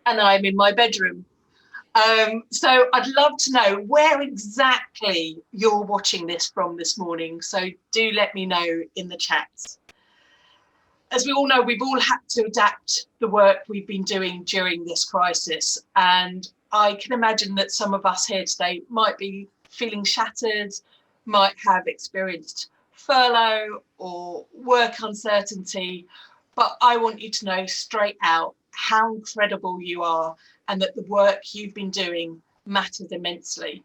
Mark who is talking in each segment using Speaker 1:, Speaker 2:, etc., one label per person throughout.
Speaker 1: and I'm in my bedroom. So I'd love to know where exactly you're watching this from this morning. So do let me know in the chats. As we all know, we've all had to adapt the work we've been doing during this crisis. And I can imagine that some of us here today might be feeling shattered, might have experienced furlough or work uncertainty. But I want you to know straight out how incredible you are and that the work you've been doing matters immensely.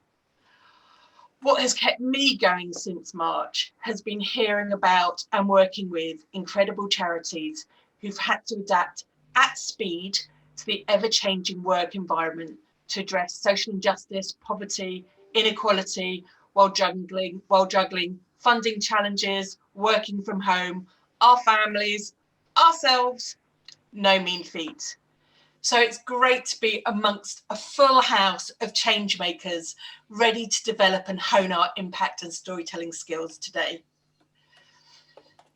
Speaker 1: What has kept me going since March has been hearing about and working with incredible charities who've had to adapt at speed to the ever-changing work environment to address social injustice, poverty, inequality, while juggling funding challenges, working from home, our families, ourselves. No mean feat. So it's great to be amongst a full house of change makers ready to develop and hone our impact and storytelling skills today.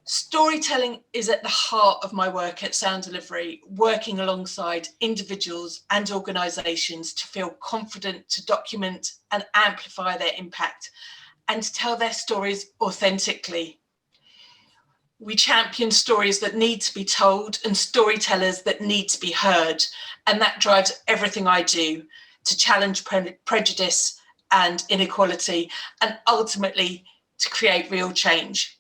Speaker 1: Storytelling is at the heart of my work at Sounddelivery, working alongside individuals and organisations to feel confident to document and amplify their impact and to tell their stories authentically. We champion stories that need to be told and storytellers that need to be heard. And that drives everything I do to challenge prejudice and inequality and ultimately to create real change.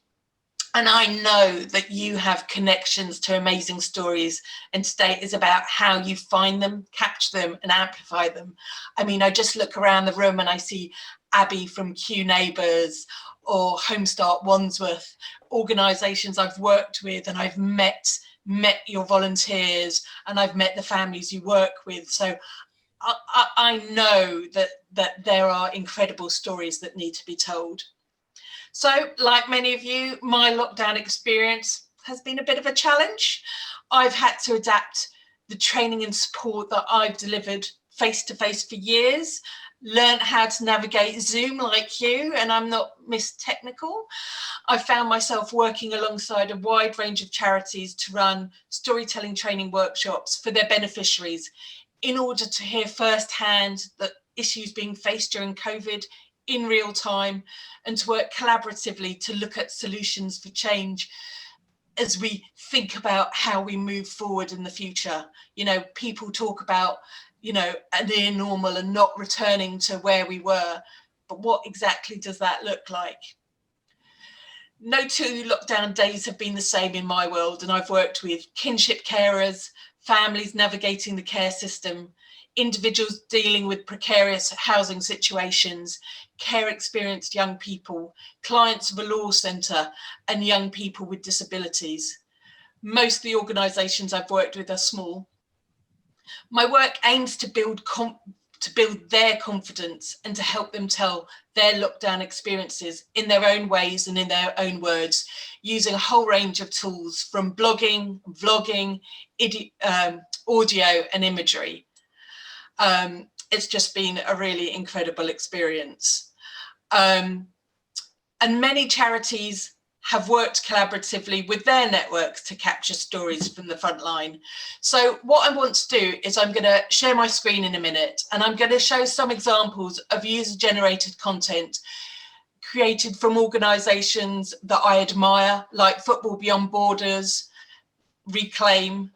Speaker 1: And I know that you have connections to amazing stories, and today is about how you find them, capture them and amplify them. I mean, I just look around the room and I see Abby from Q Neighbours or Homestart Wandsworth, organisations I've worked with, and I've met your volunteers and I've met the families you work with. So I know that there are incredible stories that need to be told. So like many of you, my lockdown experience has been a bit of a challenge. I've had to adapt the training and support that I've delivered face-to-face for years, learned how to navigate Zoom like you, and I'm not Miss Technical. I found myself working alongside a wide range of charities to run storytelling training workshops for their beneficiaries in order to hear firsthand the issues being faced during COVID in real time and to work collaboratively to look at solutions for change as we think about how we move forward in the future. You know, people talk about, you know, a near normal and not returning to where we were, but what exactly does that look like? No two lockdown days have been the same in my world, and I've worked with kinship carers, families navigating the care system, individuals dealing with precarious housing situations, care experienced young people, clients of a law centre and young people with disabilities. Most of the organisations I've worked with are small. My work aims to build their confidence and to help them tell their lockdown experiences in their own ways and in their own words, using a whole range of tools from blogging, vlogging, audio and imagery. It's just been a really incredible experience. And many charities have worked collaboratively with their networks to capture stories from the front line. So what I want to do is I'm going to share my screen in a minute, and I'm going to show some examples of user-generated content created from organisations that I admire, like Football Beyond Borders, Reclaim,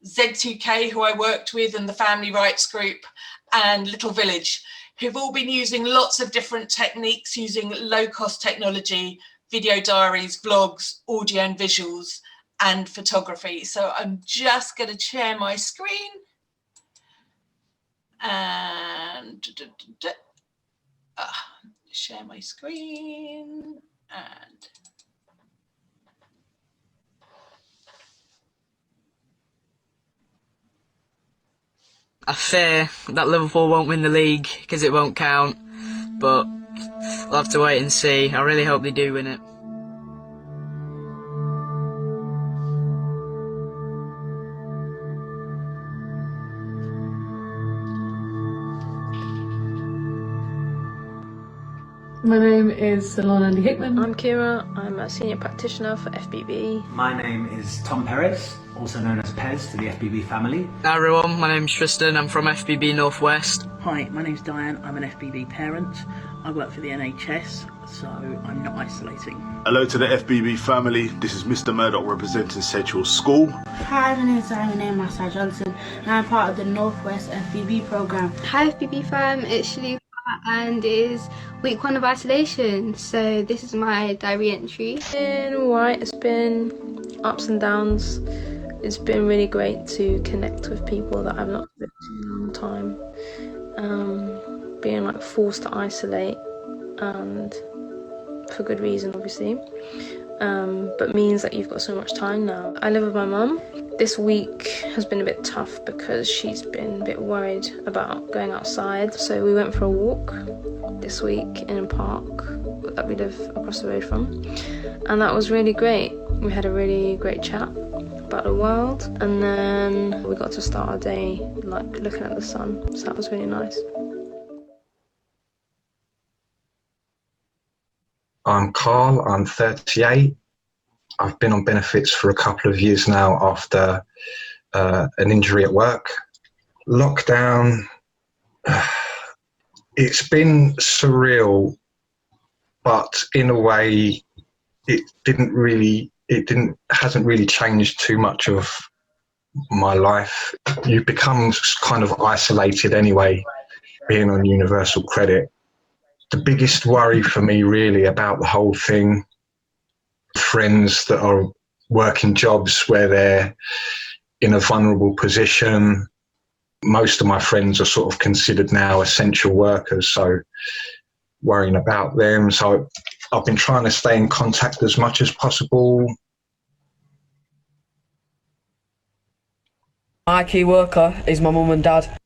Speaker 1: Z2K, who I worked with, and the Family Rights Group, and Little Village, who've all been using lots of different techniques, using low-cost technology, video diaries, vlogs, audio and visuals, and photography. So I'm just going to share my screen and share my screen and
Speaker 2: I fear that Liverpool won't win the league because it won't count, but we'll have to wait and see. I really hope they do win it.
Speaker 3: My name is Salon Andy Hickman.
Speaker 4: I'm Kira, I'm a senior practitioner for FBB.
Speaker 5: My name is Tom Perez, also known as Pez to the FBB family.
Speaker 2: Hi everyone, my name's Tristan, I'm from FBB Northwest.
Speaker 6: Hi, my name's Diane, I'm an FBB parent. I work for the NHS, so I'm not isolating.
Speaker 7: Hello to the FBB family, this is Mr. Murdoch representing Central School.
Speaker 8: Hi, my name is Simon Masai Johnson and I'm part of the Northwest FBB programme.
Speaker 9: Hi FBB fam, it's Shalifa and it is week 1 of isolation, so this is my diary entry.
Speaker 4: It's been right, it's been ups and downs. It's been really great to connect with people that I've not spoken to in a long time. Being like forced to isolate, and for good reason obviously, but means that you've got so much time now. I live with my mum. This week has been a bit tough because she's been a bit worried about going outside, so we went for a walk this week in a park that we live across the road from, and that was really great. We had a really great chat about the world, and then we got to start our day like looking at the sun, so that was really nice.
Speaker 10: I'm Carl, I'm 38. I've been on benefits for a couple of years now after an injury at work. Lockdown, it's been surreal, but in a way it hasn't really changed too much of my life. You become kind of isolated anyway, being on universal credit. The biggest worry for me really about the whole thing, friends that are working jobs where they're in a vulnerable position. Most of my friends are sort of considered now essential workers, so worrying about them. So I've been trying to stay in contact as much as possible.
Speaker 11: My key worker is my mum and dad.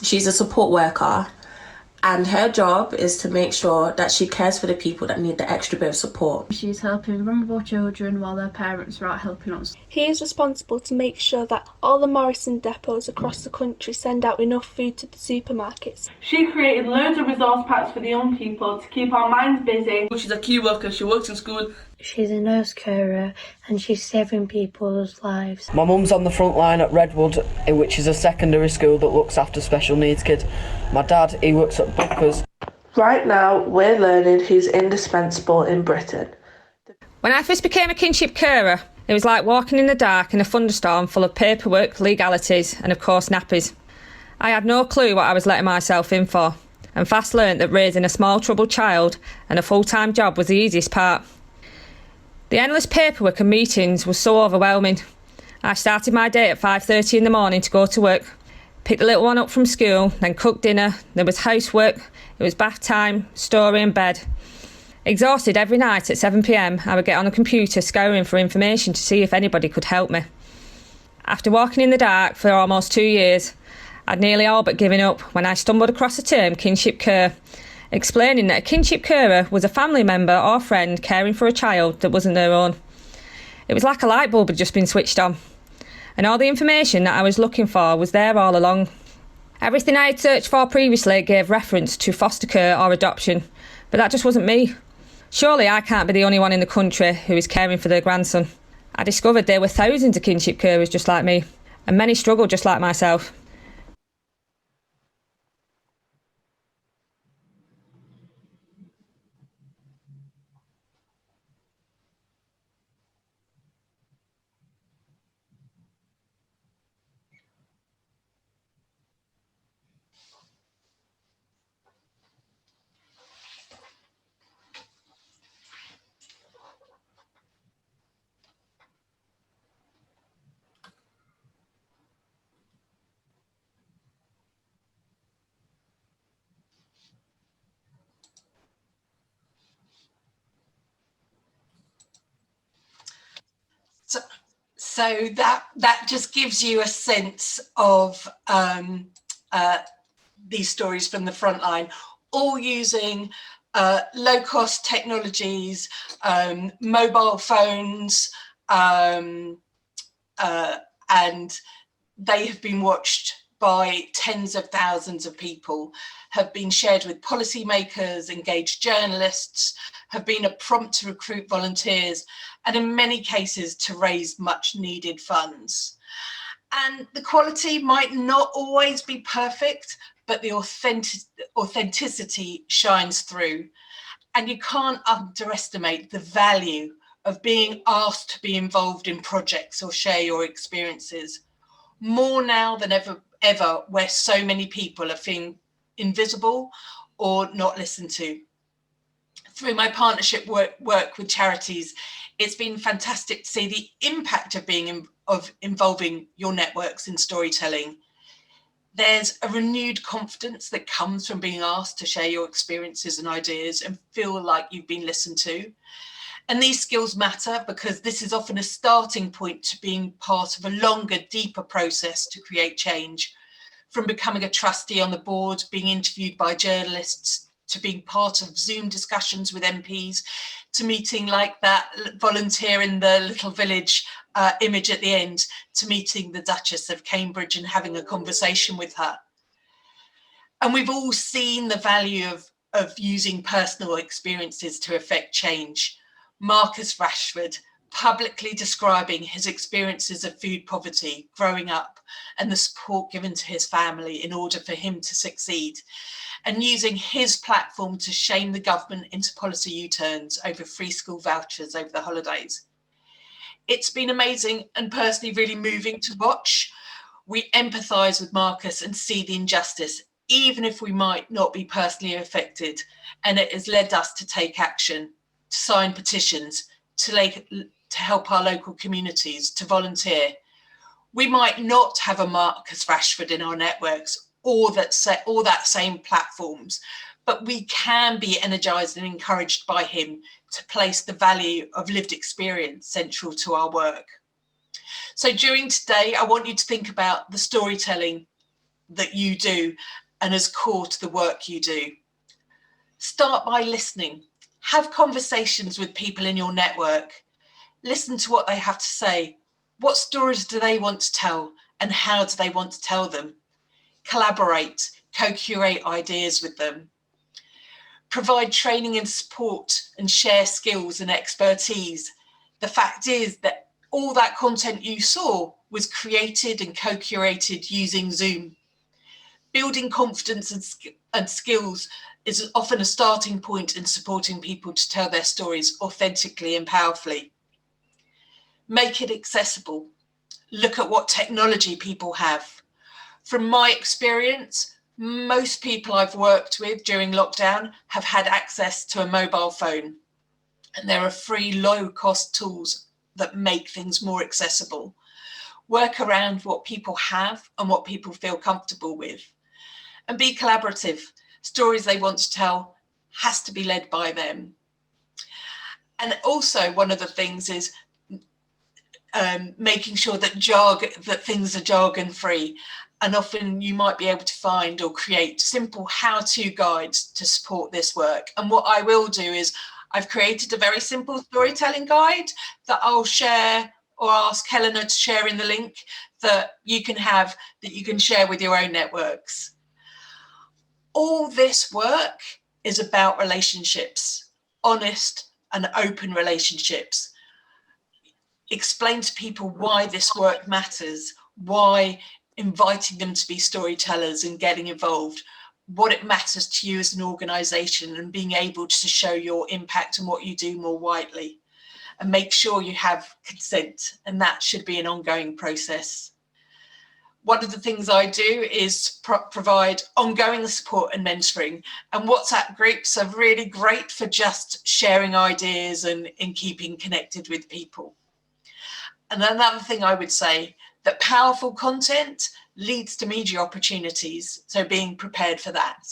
Speaker 12: She's a support worker, and her job is to make sure that she cares for the people that need the extra bit of support.
Speaker 8: She's helping vulnerable children while their parents are out helping us.
Speaker 13: He is responsible to make sure that all the Morrison depots across the country send out enough food to the supermarkets.
Speaker 14: She created loads of resource packs for the young people to keep our minds busy.
Speaker 11: She's a key worker, she works in school.
Speaker 15: She's a nurse carer and she's saving people's lives.
Speaker 11: My mum's on the front line at Redwood, which is a secondary school that looks after special needs kids. My dad, he works at Booker's.
Speaker 14: Right now, we're learning who's indispensable in Britain.
Speaker 16: When I first became a kinship carer, it was like walking in the dark in a thunderstorm full of paperwork, legalities and of course nappies. I had no clue what I was letting myself in for, and fast learnt that raising a small troubled child and a full-time job was the easiest part. The endless paperwork and meetings was so overwhelming. I started my day at 5:30 in the morning to go to work, pick the little one up from school, then cook dinner, there was housework, it was bath time, story and bed. Exhausted every night at 7 p.m, I would get on the computer scouring for information to see if anybody could help me. After walking in the dark for almost 2 years, I'd nearly all but given up when I stumbled across the term kinship care, explaining that a kinship carer was a family member or friend caring for a child that wasn't their own. It was like a light bulb had just been switched on, and all the information that I was looking for was there all along. Everything I had searched for previously gave reference to foster care or adoption, but that just wasn't me. Surely I can't be the only one in the country who is caring for their grandson. I discovered there were thousands of kinship carers just like me, and many struggled just like myself.
Speaker 1: So that just gives you a sense of these stories from the front line, all using low-cost technologies, mobile phones, and they have been watched by tens of thousands of people, have been shared with policymakers, engaged journalists, have been a prompt to recruit volunteers, and in many cases to raise much needed funds. And the quality might not always be perfect, but the authenticity shines through. And you can't underestimate the value of being asked to be involved in projects or share your experiences. More now than ever, where so many people are feeling invisible or not listened to. Through my partnership work with charities, it's been fantastic to see the impact of involving your networks in storytelling. There's a renewed confidence that comes from being asked to share your experiences and ideas and feel like you've been listened to. And these skills matter because this is often a starting point to being part of a longer, deeper process to create change. From becoming a trustee on the board, being interviewed by journalists, to being part of Zoom discussions with MPs, to meeting like that volunteer in the little village image at the end, to meeting the Duchess of Cambridge and having a conversation with her. And we've all seen the value of using personal experiences to affect change. Marcus Rashford publicly describing his experiences of food poverty growing up and the support given to his family in order for him to succeed, and using his platform to shame the government into policy U-turns over free school vouchers over the holidays. It's been amazing and personally really moving to watch. We empathise with Marcus and see the injustice, even if we might not be personally affected, and it has led us to take action, to sign petitions, to help our local communities, to volunteer. We might not have a Marcus Rashford in our networks or that same platforms, but we can be energised and encouraged by him to place the value of lived experience central to our work. So during today, I want you to think about the storytelling that you do and as core to the work you do. Start by listening. Have conversations with people in your network. Listen to what they have to say. What stories do they want to tell and how do they want to tell them? Collaborate, co-curate ideas with them. Provide training and support and share skills and expertise. The fact is that all that content you saw was created and co-curated using Zoom. Building confidence and skills is often a starting point in supporting people to tell their stories authentically and powerfully. Make it accessible. Look at what technology people have. From my experience, most people I've worked with during lockdown have had access to a mobile phone, and there are free low-cost tools that make things more accessible. Work around what people have and what people feel comfortable with, and be collaborative. Stories they want to tell has to be led by them. And also one of the things is making sure that things are jargon free. And often you might be able to find or create simple how-to guides to support this work. And what I will do is I've created a very simple storytelling guide that I'll share or ask Helena to share in the link that you can share with your own networks. All this work is about relationships, honest and open relationships. Explain to people why this work matters, why inviting them to be storytellers and getting involved, what it matters to you as an organisation, and being able to show your impact and what you do more widely. And make sure you have consent, and that should be an ongoing process. One of the things I do is provide ongoing support and mentoring, and WhatsApp groups are really great for just sharing ideas and keeping connected with people. And another thing I would say, that powerful content leads to media opportunities, so being prepared for that.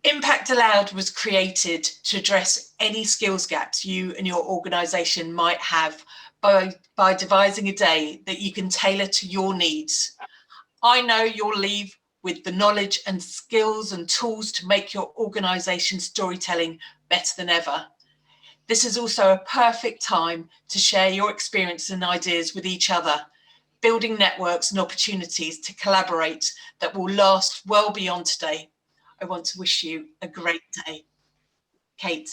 Speaker 1: Impact Aloud was created to address any skills gaps you and your organisation might have by devising a day that you can tailor to your needs. I know you'll leave with the knowledge and skills and tools to make your organisation's storytelling better than ever. This is also a perfect time to share your experience and ideas with each other. building networks and opportunities to collaborate that will last well beyond today. I want to wish you a great day. Kate.